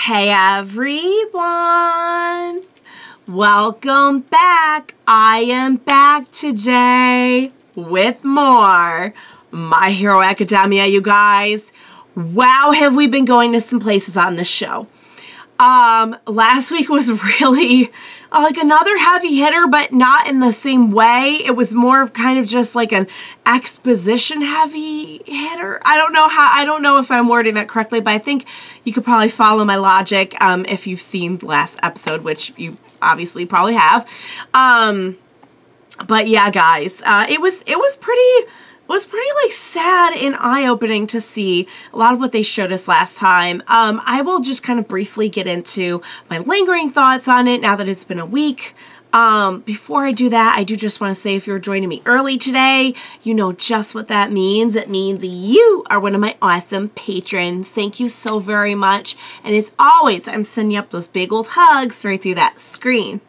Hey everyone, welcome back. I am back today with more My Hero Academia, you guys. Wow, have we been going to some places on this show. Last week was really like another heavy hitter, but not in the same way. It was more of kind of just like an exposition heavy hitter. I don't know if I'm wording that correctly, but I think you could probably follow my logic if you've seen the last episode, which you obviously probably have. But yeah, guys, it was pretty like sad and eye-opening to see a lot of what they showed us last time. I will just kind of briefly get into my lingering thoughts on it now that it's been a week. Before I do that, I do just want to say if you're joining me early today, you know just what that means. It means you are one of my awesome patrons. Thank you so very much. And as always, I'm sending you up those big old hugs right through that screen.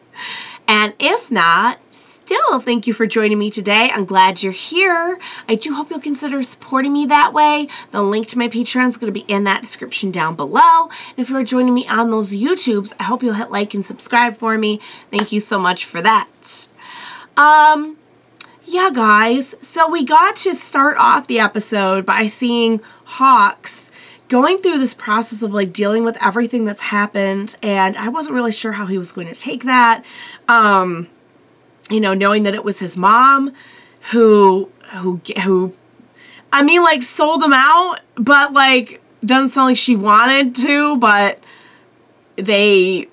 And if not, still, thank you for joining me today. I'm glad you're here. I do hope you'll consider supporting me that way. The link to my Patreon is going to be in that description down below. And if you're joining me on those YouTubes, I hope you'll hit like and subscribe for me. Thank you so much for that. Yeah, guys. So we got to start off the episode by seeing Hawks going through this process of like dealing with everything that's happened. And I wasn't really sure how he was going to take that. You know, knowing that it was his mom who, I mean, like, sold him out, but, like, doesn't sound like she wanted to, but they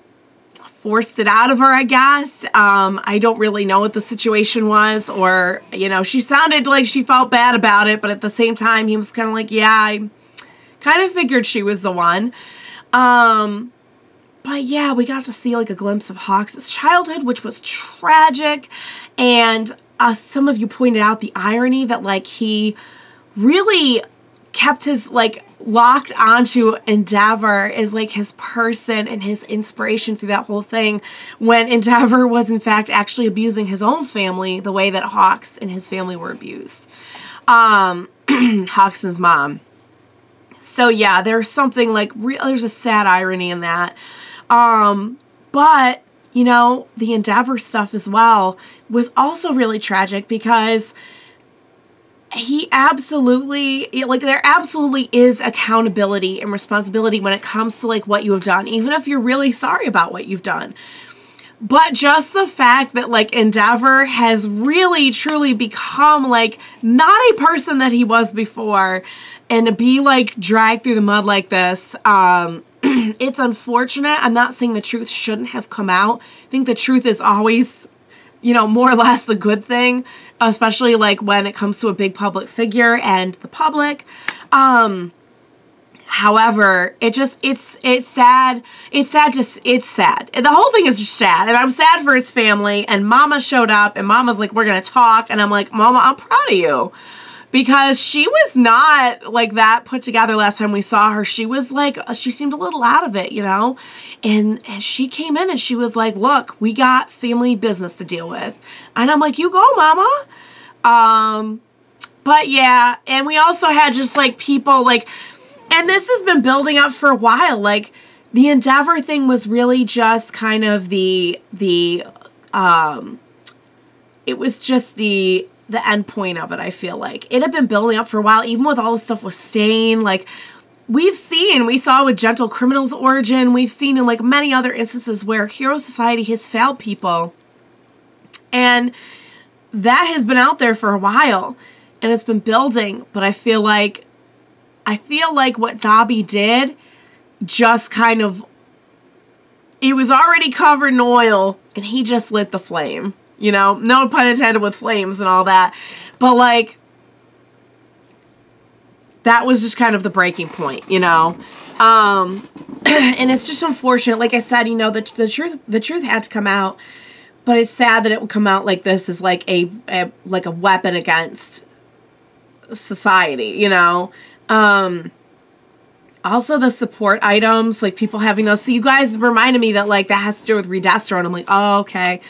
forced it out of her, I guess. I don't really know what the situation was, or, you know, she sounded like she felt bad about it, but at the same time, he was kind of like, yeah, I kind of figured she was the one. But yeah, we got to see like a glimpse of Hawks' childhood, which was tragic. And some of you pointed out the irony that like he really kept his like locked onto Endeavor as like his person and his inspiration through that whole thing, when Endeavor was in fact actually abusing his own family the way that Hawks and his family were abused. Hawks and his mom. So yeah, there's something like there's a sad irony in that. But, you know, the Endeavor stuff as well was also really tragic because he absolutely, like, there absolutely is accountability and responsibility when it comes to, like, what you have done, even if you're really sorry about what you've done. But just the fact that, like, Endeavor has really, truly become, like, not a person that he was before, and to be, like, dragged through the mud like this, it's unfortunate. I'm not saying the truth shouldn't have come out. I think the truth is always, you know, more or less a good thing, especially like when it comes to a big public figure and the public. However, it's sad. It's sad. The whole thing is just sad. And I'm sad for his family. And Mama showed up and Mama's like, we're going to talk. And I'm like, Mama, I'm proud of you. Because she was not like that put together last time we saw her. She was like, she seemed a little out of it, you know? And she came in and she was like, look, we got family business to deal with. And I'm like, you go, Mama. But yeah, and we also had just like people like, and this has been building up for a while. Like the Endeavor thing was really just kind of it was just the end point of it, I feel like. It had been building up for a while, even with all the stuff with Stain. Like, we saw with Gentle Criminal's origin, we've seen in, like, many other instances where Hero Society has failed people. And that has been out there for a while. And it's been building. But I feel like what Dabi did just kind of, it was already covered in oil, and he just lit the flame. You know, no pun intended with flames and all that. But, like, that was just kind of the breaking point, you know. And it's just unfortunate. Like I said, you know, the truth had to come out. But it's sad that it would come out like this as, like, a weapon against society, you know. Also, the support items, like, people having those. So you guys reminded me that, like, that has to do with Redestro. And I'm like, oh, okay.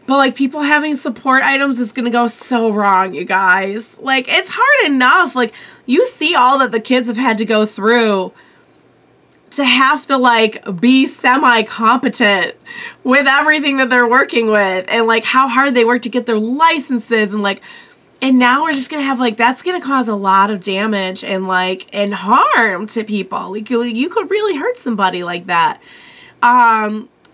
But, like, people having support items is going to go so wrong, you guys. Like, it's hard enough. Like, you see all that the kids have had to go through to have to like be semi-competent with everything that they're working with, and like how hard they work to get their licenses, and like, and now we're just gonna have like, that's gonna cause a lot of damage and like, and harm to people. Like you could really hurt somebody like that.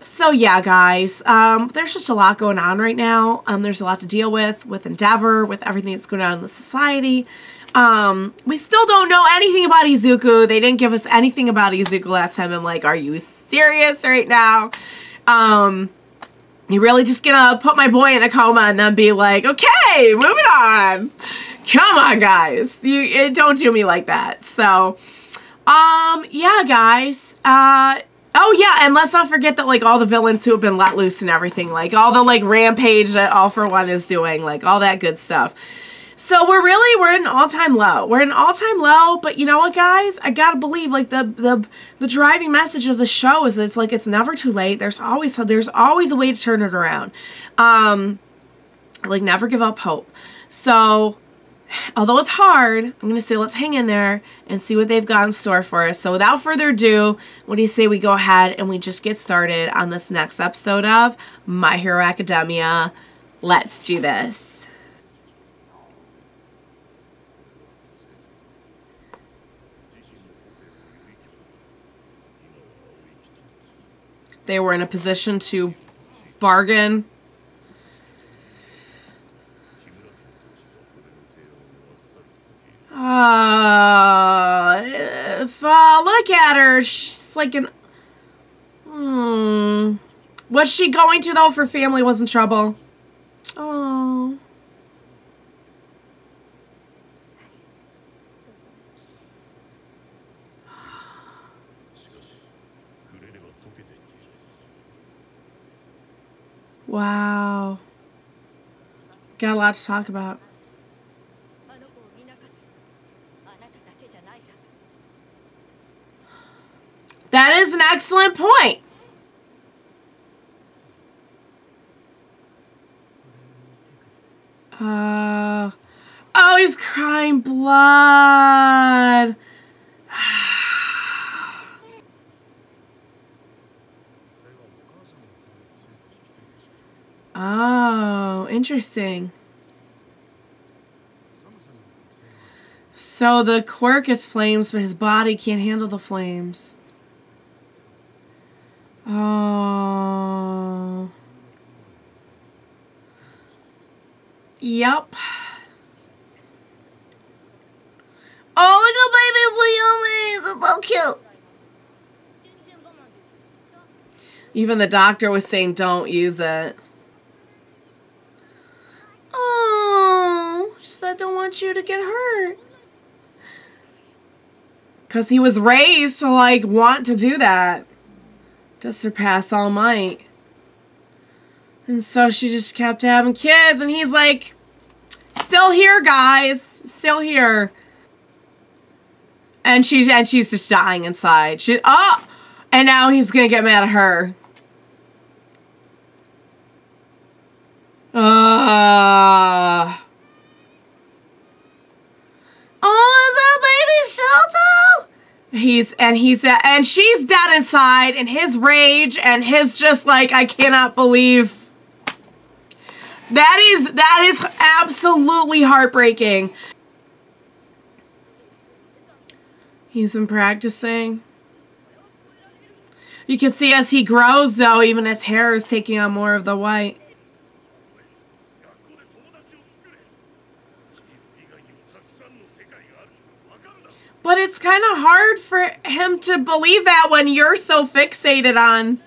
So yeah, guys, there's just a lot going on right now. There's a lot to deal with Endeavor, with everything that's going on in the society. We still don't know anything about Izuku. They didn't give us anything about Izuku last time. I'm like, are you serious right now? You really just gonna put my boy in a coma and then be like, okay, moving on. Come on, guys. Don't do me like that. So, yeah, guys. Oh yeah, and let's not forget that like all the villains who have been let loose and everything, like all the like rampage that All For One is doing, like all that good stuff. So we're at an all-time low. We're at an all-time low, but you know what, guys? I gotta believe like the driving message of the show is that it's like it's never too late. There's always a way to turn it around. Like never give up hope. So although it's hard, I'm going to say let's hang in there and see what they've got in store for us. So without further ado, what do you say we go ahead and we just get started on this next episode of My Hero Academia. Let's do this. They were in a position to bargain. Look at her. She's like an... Was she going to, though, if her family was in trouble? Oh. Wow. Got a lot to talk about. That is an excellent point. Oh, he's crying blood. Oh, interesting. So the quirk is flames, but his body can't handle the flames. Oh. Yep. Oh, look at baby Leonis. It's so cute. Even the doctor was saying don't use it. Oh, she said I don't want you to get hurt. Because he was raised to, like, want to do that. To surpass all might. And so she just kept having kids, and he's like, still here, guys. Still here. And she's just dying inside. And now he's gonna get mad at her. Oh, is that baby Shelto? And she's dead inside, and his rage and his just like, I cannot believe. That is absolutely heartbreaking. He's been practicing. You can see as he grows, though, even his hair is taking on more of the white. But it's kind of hard for him to believe that when you're so fixated on...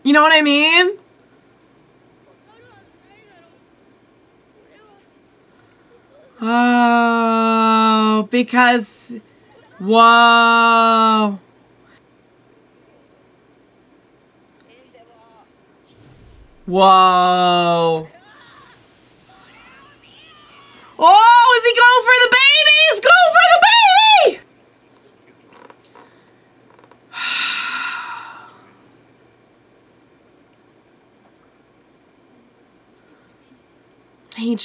You know what I mean? Oh, because... Whoa. Whoa. Oh, is he going for the baby? He's going for the baby! He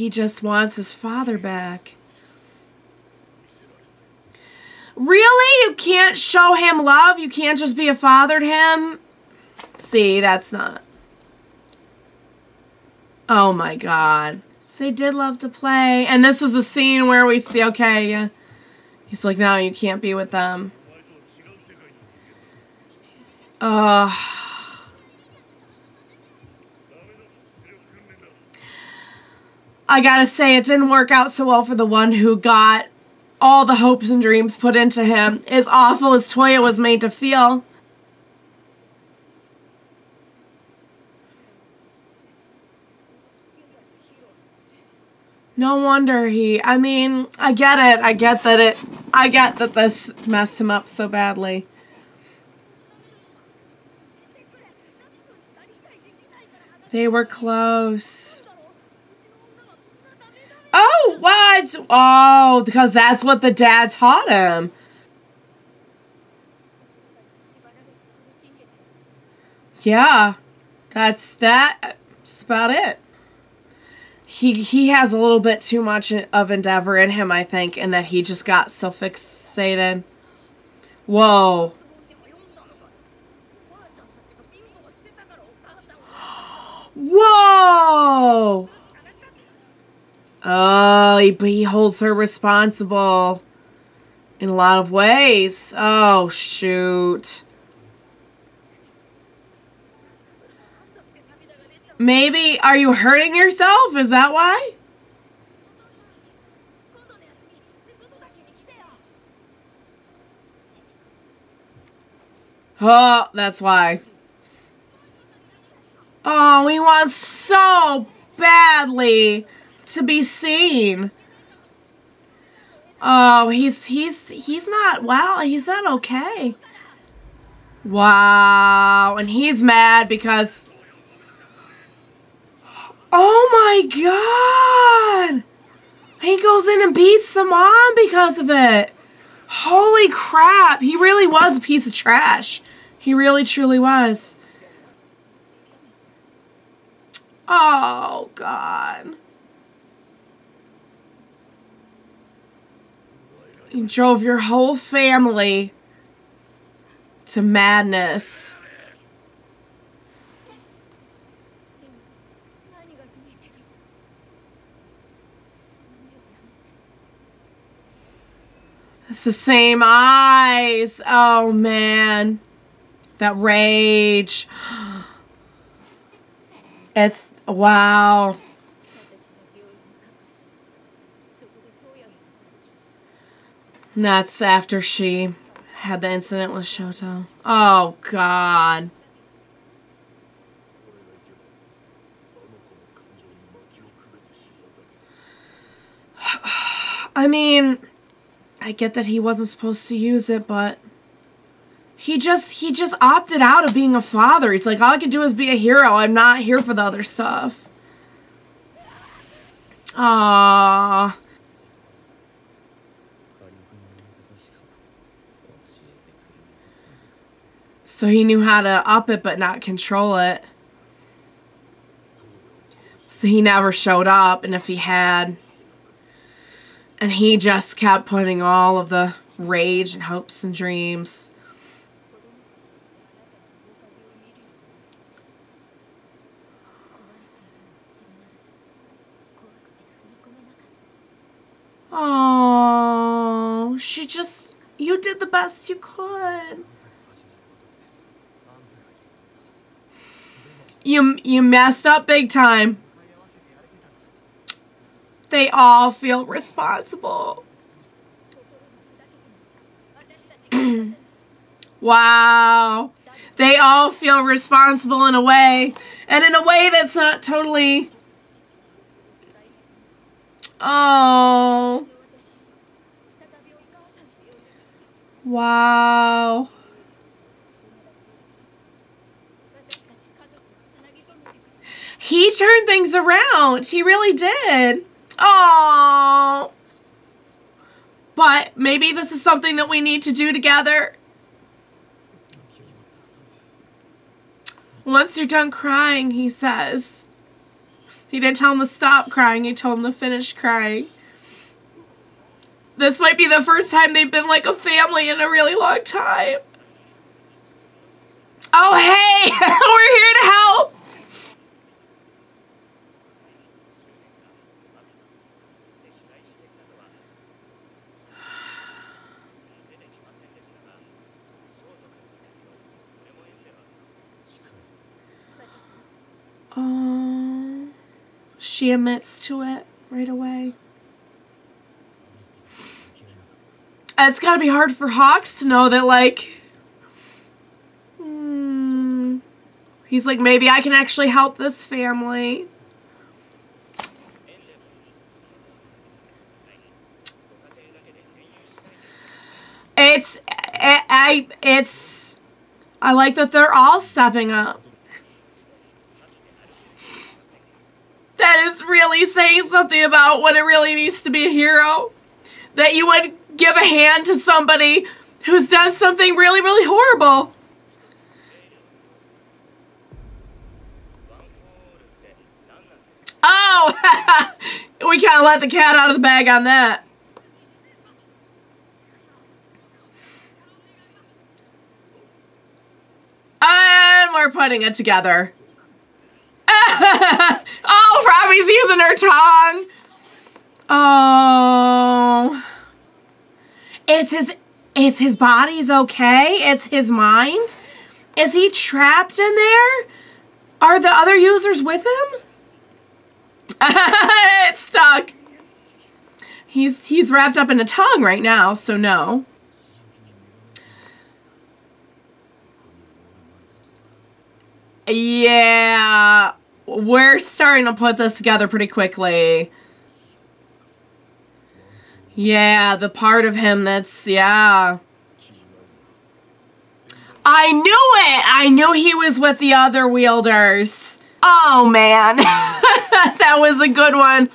just wants his father back. Really? You you can't show him love? You can't just be a father to him? See, that's not... Oh my god. So they did love to play. And this was a scene where we see, okay, yeah. He's like, no, you can't be with them. I gotta say, it didn't work out so well for the one who got all the hopes and dreams put into him. As awful as Toya was made to feel. No wonder I mean, I get it. I get that this messed him up so badly. They were close. Oh, what? Oh, because that's what the dad taught him. Yeah. That's about it. He has a little bit too much of endeavor in him, I think, and that he just got so fixated. Whoa. Whoa! Oh, but he holds her responsible in a lot of ways. Oh, shoot. Maybe, are you hurting yourself? Is that why? Oh, that's why. Oh, he wants so badly to be seen. Oh, he's not, wow, he's not okay. Wow, and he's mad because... Oh my god! He goes in and beats the mom because of it. Holy crap, he really was a piece of trash. He really truly was. Oh god. You drove your whole family to madness. It's the same eyes. Oh, man. That rage. It's... Wow. And that's after she had the incident with Shoto. Oh, God. I mean... I get that he wasn't supposed to use it, but he just opted out of being a father. He's like, all I can do is be a hero. I'm not here for the other stuff. Aww. So he knew how to up it but not control it. So he never showed up, and if he had... And he just kept putting all of the rage and hopes and dreams. Oh, she just... You did the best you could. You messed up big time. They all feel responsible. Wow. They all feel responsible in a way. And in a way that's not totally... Oh. Wow. He turned things around. He really did. Oh, but maybe this is something that we need to do together. Once you're done crying, he says. He didn't tell him to stop crying. He told him to finish crying. This might be the first time they've been like a family in a really long time. Oh, hey! We're here to help! She admits to it right away. It's gotta be hard for Hawks to know that, like, he's like, maybe I can actually help this family. I like that they're all stepping up. That is really saying something about what it really means to be a hero. That you would give a hand to somebody who's done something really, really horrible. Oh! We can't let the cat out of the bag on that. And we're putting it together. Oh, Robbie's using her tongue. Oh. Is his body's okay? It's his mind? Is he trapped in there? Are the other users with him? It's stuck. He's wrapped up in a tongue right now, so no. Yeah, we're starting to put this together pretty quickly. Yeah, the part of him that's, yeah. I knew it! I knew he was with the other wielders. Oh, man. That was a good one.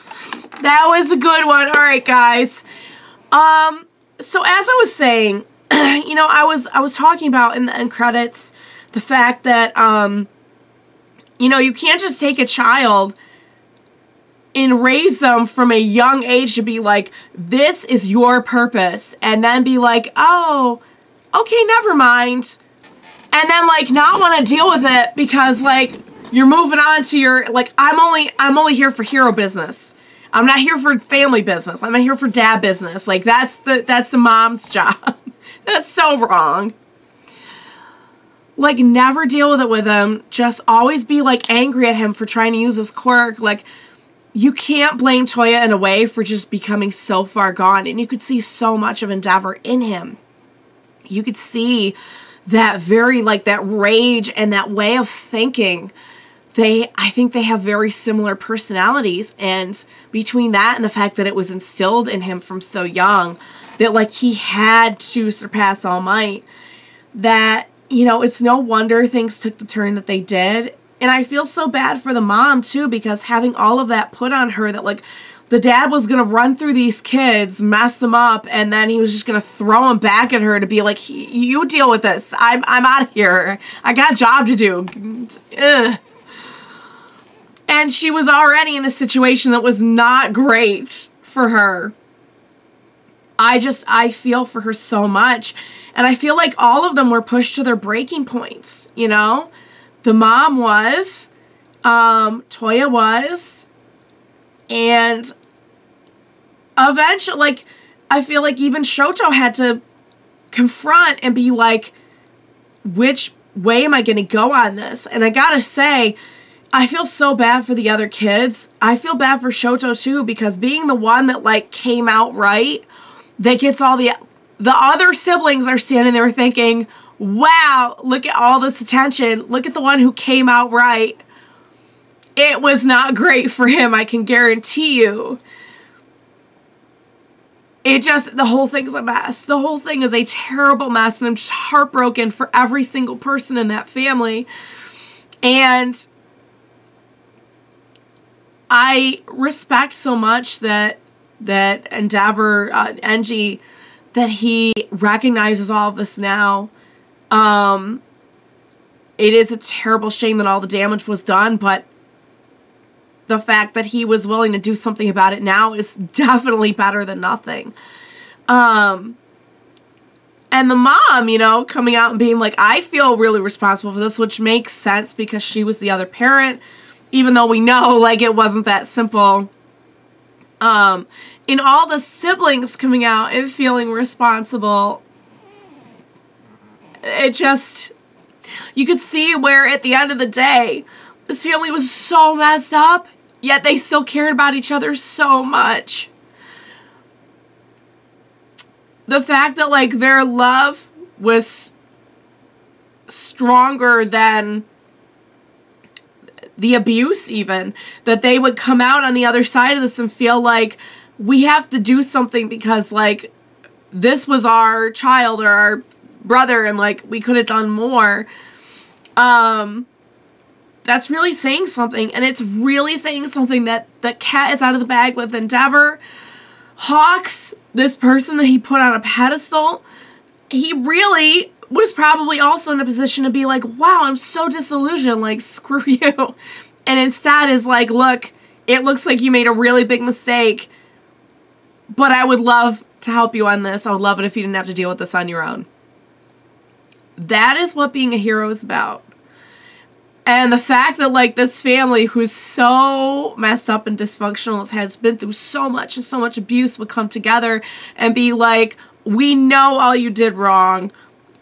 That was a good one. All right, guys. So as I was saying, you know, I was talking about in the end credits the fact that, you know, you can't just take a child and raise them from a young age to be like, this is your purpose. And then be like, oh, okay, never mind. And then, like, not want to deal with it because, like, you're moving on to your, like, I'm only here for hero business. I'm not here for family business. I'm not here for dad business. Like, that's the mom's job. That's so wrong. Like, never deal with it with him. Just always be, like, angry at him for trying to use his quirk. Like, you can't blame Toya in a way for just becoming so far gone. And you could see so much of Endeavor in him. You could see that very, like, that rage and that way of thinking. I think they have very similar personalities. And between that and the fact that it was instilled in him from so young, that, like, he had to surpass All Might, that, you know, it's no wonder things took the turn that they did. And I feel so bad for the mom, too, because having all of that put on her, that, like, the dad was going to run through these kids, mess them up, and then he was just going to throw them back at her to be like, you deal with this. I'm out of here. I got a job to do. Ugh. And she was already in a situation that was not great for her. I feel for her so much. And I feel like all of them were pushed to their breaking points, you know? The mom was, Toya was, and eventually, like, I feel like even Shoto had to confront and be like, which way am I going to go on this? And I gotta say, I feel so bad for the other kids. I feel bad for Shoto, too, because being the one that, like, came out right, that gets all the other siblings are standing there thinking, wow, look at all this attention. Look at the one who came out right. It was not great for him, I can guarantee you. The whole thing's a mess. The whole thing is a terrible mess, and I'm just heartbroken for every single person in that family. And I respect so much that Endeavor, Enji, that he recognizes all of this now. It is a terrible shame that all the damage was done, but the fact that he was willing to do something about it now is definitely better than nothing. And the mom, you know, coming out and being like, I feel really responsible for this, which makes sense because she was the other parent, even though we know, like, it wasn't that simple. In all the siblings coming out and feeling responsible, it just, you could see where at the end of the day, this family was so messed up, yet they still cared about each other so much. The fact that, like, their love was stronger than the abuse even, that they would come out on the other side of this and feel like we have to do something because, like, this was our child or our brother and, like, we could have done more. That's really saying something, and it's really saying something that the cat is out of the bag with Endeavor. Hawks, this person that he put on a pedestal, he really was probably also in a position to be like, wow, I'm so disillusioned, like, screw you. And instead is like, look, it looks like you made a really big mistake, but I would love to help you on this. I would love it if you didn't have to deal with this on your own. That is what being a hero is about. And the fact that, like, this family who's so messed up and dysfunctional, has been through so much and so much abuse, would come together and be like, we know all you did wrong.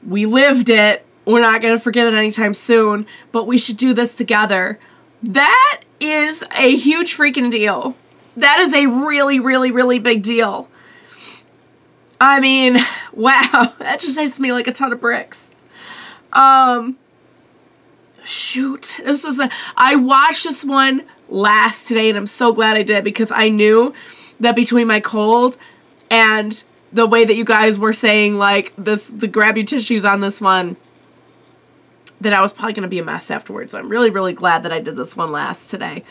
We lived it. We're not going to forget it anytime soon, but we should do this together. That is a huge freaking deal. That is a really, really, really big deal. I mean, wow. That just hits me like a ton of bricks. Shoot. I watched this one last today, and I'm so glad I did, because I knew that between my cold and the way that you guys were saying, like, the grab your tissues on this one, that I was probably going to be a mess afterwards. I'm really, really glad that I did this one last today.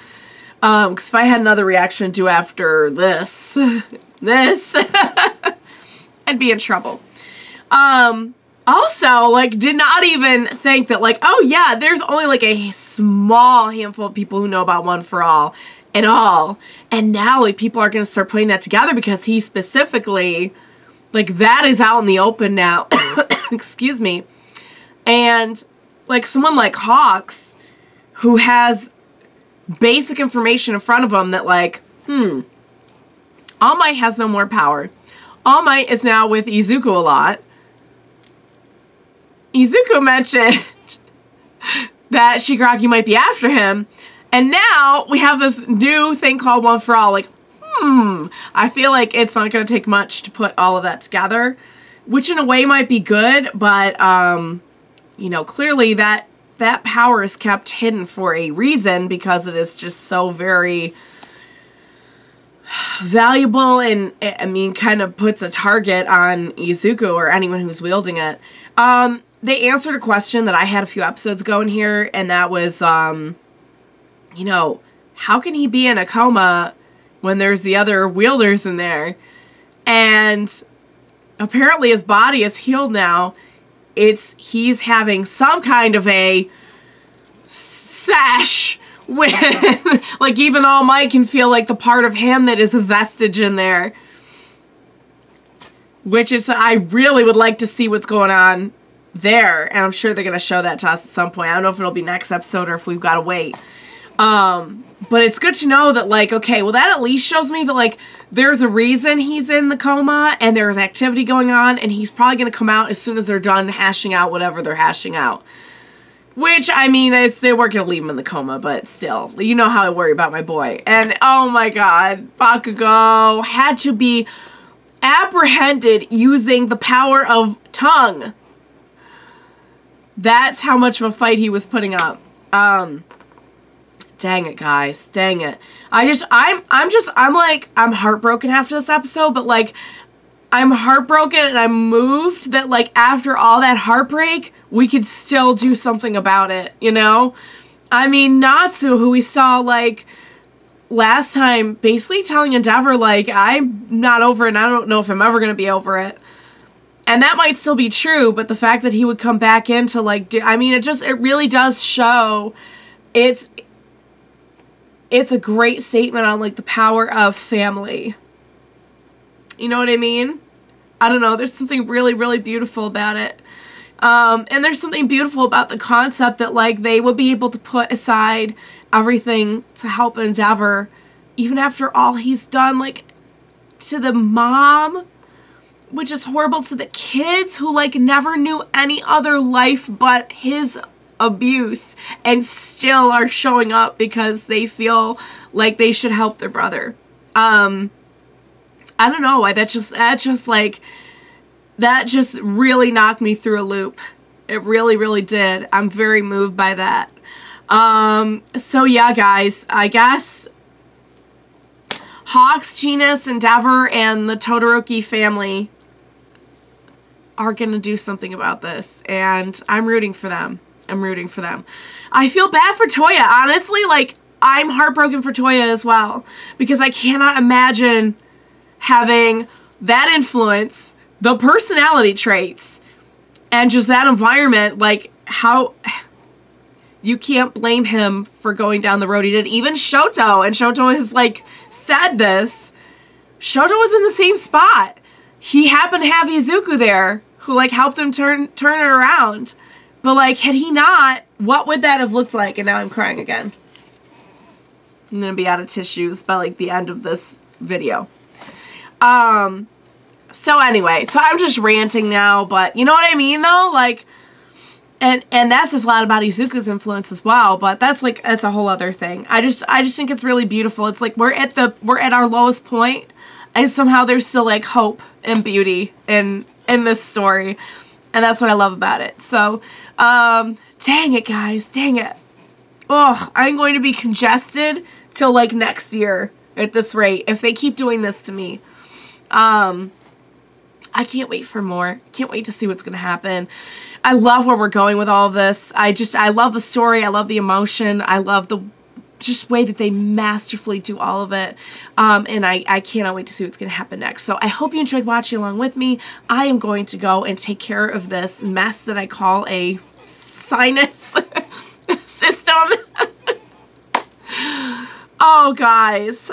Because if I had another reaction to after this, I'd be in trouble. Also, like, did not even think that, like, oh yeah, there's only like a small handful of people who know about One for All at all. And now, like, people are going to start putting that together because he specifically, like, that is out in the open now. Excuse me. And, like, someone like Hawks, who has basic information in front of him that, like, All Might has no more power. All Might is now with Izuku a lot. Izuku mentioned that Shigaraki might be after him. And now we have this new thing called One for All. Like, I feel like it's not going to take much to put all of that together. Which in a way might be good, but, you know, clearly that power is kept hidden for a reason, because it is just so very valuable and, I mean, kind of puts a target on Izuku or anyone who's wielding it. They answered a question that I had a few episodes ago in here, and that was, you know, how can he be in a coma when there's the other wielders in there? And apparently his body is healed now. He's having some kind of a sesh with, like, even All Might can feel like the part of him that is a vestige in there. Which is, I really would like to see what's going on there, and I'm sure they're going to show that to us at some point. I don't know if it'll be next episode or if we've got to wait. But it's good to know that, like, okay, well, that at least shows me that, like, there's a reason he's in the coma, and there's activity going on, and he's probably going to come out as soon as they're done hashing out whatever they're hashing out. Which, I mean, they weren't going to leave him in the coma, but still, you know how I worry about my boy. And, oh my god, Bakugo had to be apprehended using the power of tongue. That's how much of a fight he was putting up. Dang it, guys. Dang it. I'm heartbroken after this episode, but, like, I'm heartbroken and I'm moved that, like, after all that heartbreak, we could still do something about it, you know? I mean, Natsu, who we saw, like, last time, basically telling Endeavor, like, I'm not over it and I don't know if I'm ever going to be over it. And that might still be true, but the fact that he would come back into, like, I mean, it really does show it's a great statement on, like, the power of family. You know what I mean? I don't know, there's something really, really beautiful about it. And there's something beautiful about the concept that, like, they would be able to put aside everything to help Endeavor, even after all he's done, like, to the mom, which is horrible, to the kids who, like, never knew any other life but his abuse, and still are showing up because they feel like they should help their brother. I don't know why that just really knocked me through a loop. It really, really did. I'm very moved by that. So yeah, guys, I guess Hawks, Genus, Endeavor, and the Todoroki family are gonna do something about this, and I'm rooting for them. I'm rooting for them. I feel bad for Toya, honestly. Like, I'm heartbroken for Toya as well, because I cannot imagine having that influence, the personality traits, and just that environment. Like, how you can't blame him for going down the road he did. Even Shoto, and Shoto has, like, said this. Shoto was in the same spot. He happened to have Izuku there, who, like, helped him turn it around. But, like, had he not, what would that have looked like? And now I'm crying again. I'm gonna be out of tissues by, like, the end of this video. So anyway, so I'm just ranting now, but you know what I mean, though? Like, and that says a lot about Izuku's influence as well, but that's a whole other thing. I just think it's really beautiful. It's like we're at our lowest point, and somehow there's still, like, hope and beauty in this story. And that's what I love about it. So, dang it, guys. Dang it. Oh, I'm going to be congested till, like, next year at this rate, if they keep doing this to me. I can't wait for more. Can't wait to see what's going to happen. I love where we're going with all of this. I love the story. I love the emotion. I love the just way that they masterfully do all of it. And I cannot wait to see what's going to happen next. So I hope you enjoyed watching along with me. I am going to go and take care of this mess that I call a sinus system. Oh, guys.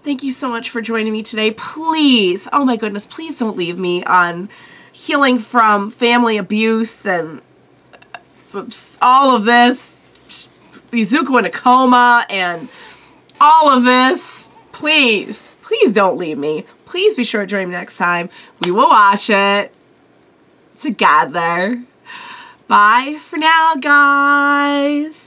Thank you so much for joining me today. Please, oh my goodness, please don't leave me on healing from family abuse and all of this. Izuku in a coma and all of this. Please, please don't leave me. Please be sure to join me next time. We will watch it together. Bye for now, guys.